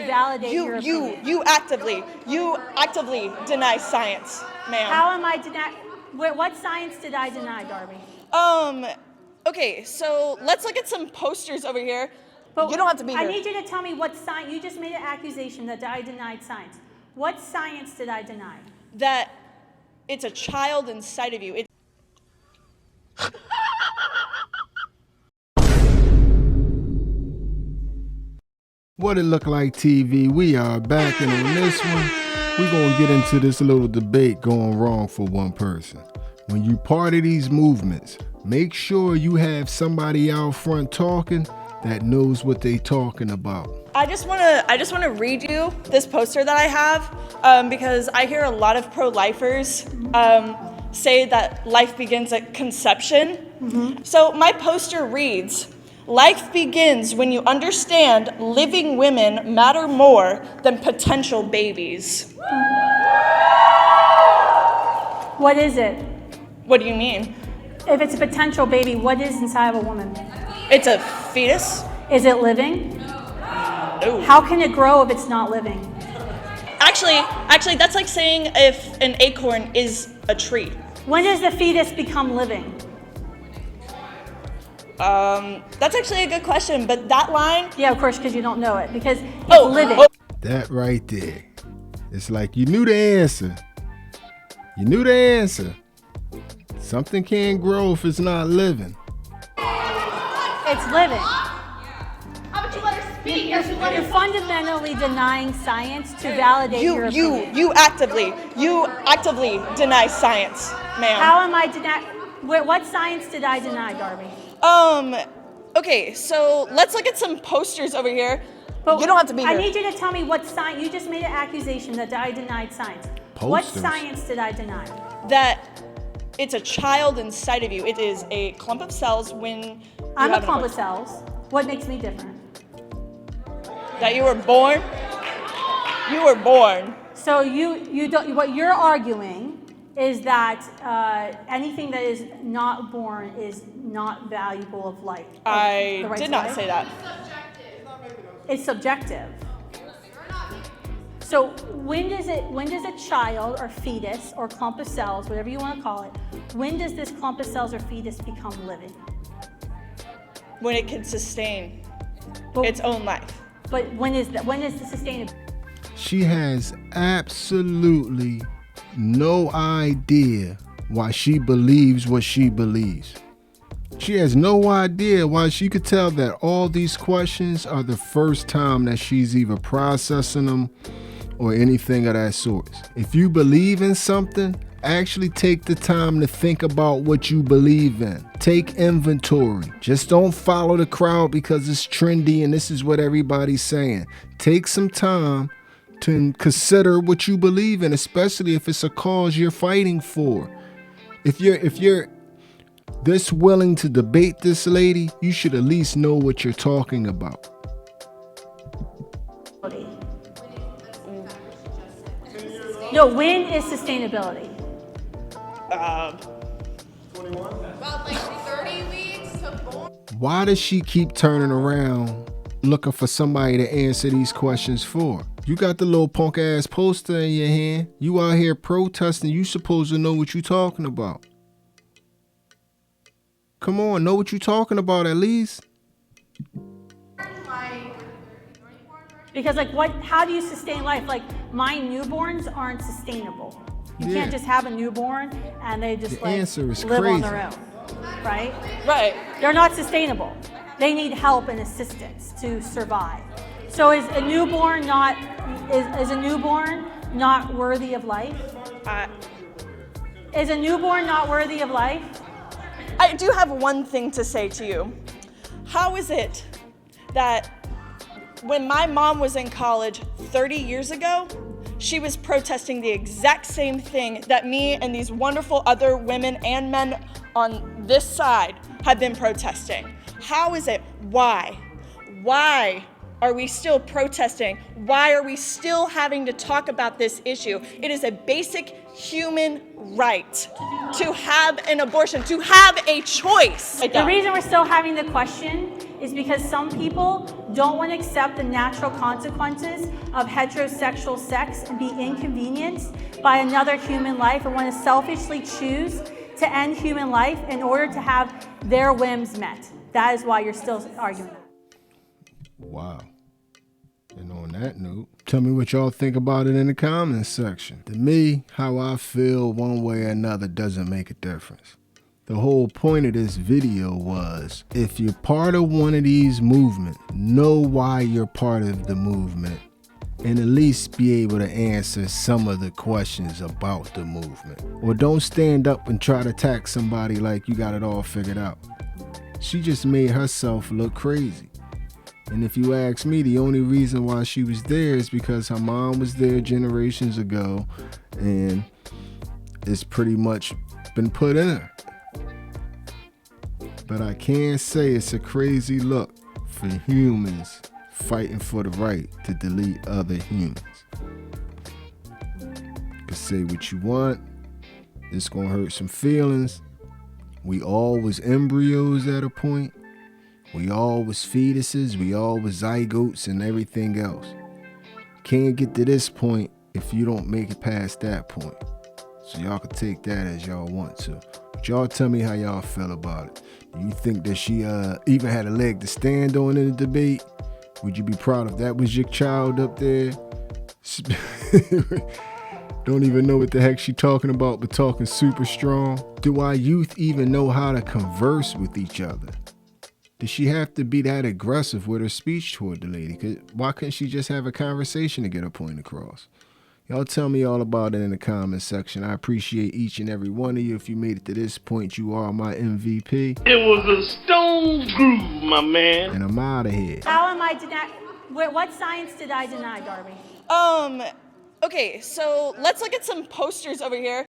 validate your opinion. You actively deny science, ma'am. How am I denying? What science did I deny, Darby? Okay, so let's look at some posters over here. But you don't have to be here. I need you to tell me what science. You just made an accusation that I denied science. What science did I deny? That it's a child inside of you. What it look like TV, we are back, and on this one, we're gonna get into this little debate going wrong for one person. When you part of these movements, make sure you have somebody out front talking that knows what they talking about. I just wanna read you this poster that I have because I hear a lot of pro-lifers say that life begins at conception. Mm-hmm. So my poster reads, "Life begins when you understand living women matter more than potential babies." What is it? What do you mean? If it's a potential baby, what is inside of a woman? It's a fetus. Is it living? No. How can it grow if it's not living? Actually, that's like saying if an acorn is a tree. When does the fetus become living? That's actually a good question, but that line... Yeah, of course, because you don't know it, because it's living. That right there. It's like you knew the answer. You knew the answer. Something can't grow if it's not living. It's living. How about you let her speak? You're fundamentally denying science to validate your opinion. You actively deny science, ma'am. How am I denying? What science did I deny, Darby? Okay, so let's look at some posters over here. But you don't have to be here. I need you to tell me what science. You just made an accusation that I denied science. Posters. What science did I deny? That it's a child inside of you. It is a clump of cells when I'm a clump of cells. What makes me different? That you were born. You were born. So you don't. What you're arguing is that anything that is not born is not valuable of life. I did not say that. It's subjective. So when does a child or fetus or clump of cells, whatever you want to call it, when does this clump of cells or fetus become living? When it can sustain its own life. But when is the sustainability? She has absolutely no idea why she believes what she believes. She has no idea why she could tell that all these questions are the first time that she's either processing them or anything of that sort. If you believe in something, actually take the time to think about what you believe in. Take inventory. Just don't follow the crowd because it's trendy and this is what everybody's saying. Take some time to consider what you believe in, especially if it's a cause you're fighting for. If you're this willing to debate this lady, you should at least know what you're talking about. No, when is sustainability? 21? About like 30 weeks to born. Why does she keep turning around looking for somebody to answer these questions for? You got the little punk ass poster in your hand. You out here protesting. You supposed to know what you talking about. Come on, know what you talking about at least. Because how do you sustain life? Like my newborns aren't sustainable. You can't just have a newborn and they just live on their own, right? Right. They're not sustainable. They need help and assistance to survive. So is a newborn not worthy of life? Is a newborn not worthy of life? I do have one thing to say to you. How is it that when my mom was in college 30 years ago, she was protesting the exact same thing that me and these wonderful other women and men on this side have been protesting? How is it? Why are we still protesting? Why are we still having to talk about this issue? It is a basic human right to have an abortion, to have a choice. The reason we're still having the question is because some people don't want to accept the natural consequences of heterosexual sex and be inconvenienced by another human life and want to selfishly choose to end human life in order to have their whims met. That is why you're still arguing that. Wow. And on that note, tell me what y'all think about it in the comments section. To me, how I feel one way or another doesn't make a difference. The whole point of this video was, if you're part of one of these movements, know why you're part of the movement, and at least be able to answer some of the questions about the movement. Or don't stand up and try to attack somebody like you got it all figured out. She just made herself look crazy. And if you ask me, the only reason why she was there is because her mom was there generations ago, and it's pretty much been put in her. But I can say it's a crazy look for humans fighting for the right to delete other humans. You can say what you want. It's gonna hurt some feelings. We all was embryos at a point. We all was fetuses. We all was zygotes and everything else. Can't get to this point if you don't make it past that point. So y'all can take that as y'all want to. But y'all tell me how y'all feel about it. Do you think that she even had a leg to stand on in the debate? Would you be proud if that was your child up there? Don't even know what the heck she talking about, but talking super strong. Do our youth even know how to converse with each other? Does she have to be that aggressive with her speech toward the lady? Why couldn't she just have a conversation to get her point across? Y'all tell me all about it in the comment section. I appreciate each and every one of you. If you made it to this point, you are my MVP. It was a stone groove, my man. And I'm out of here. How am I denying? What science did I deny, Darby? Okay, so let's look at some posters over here.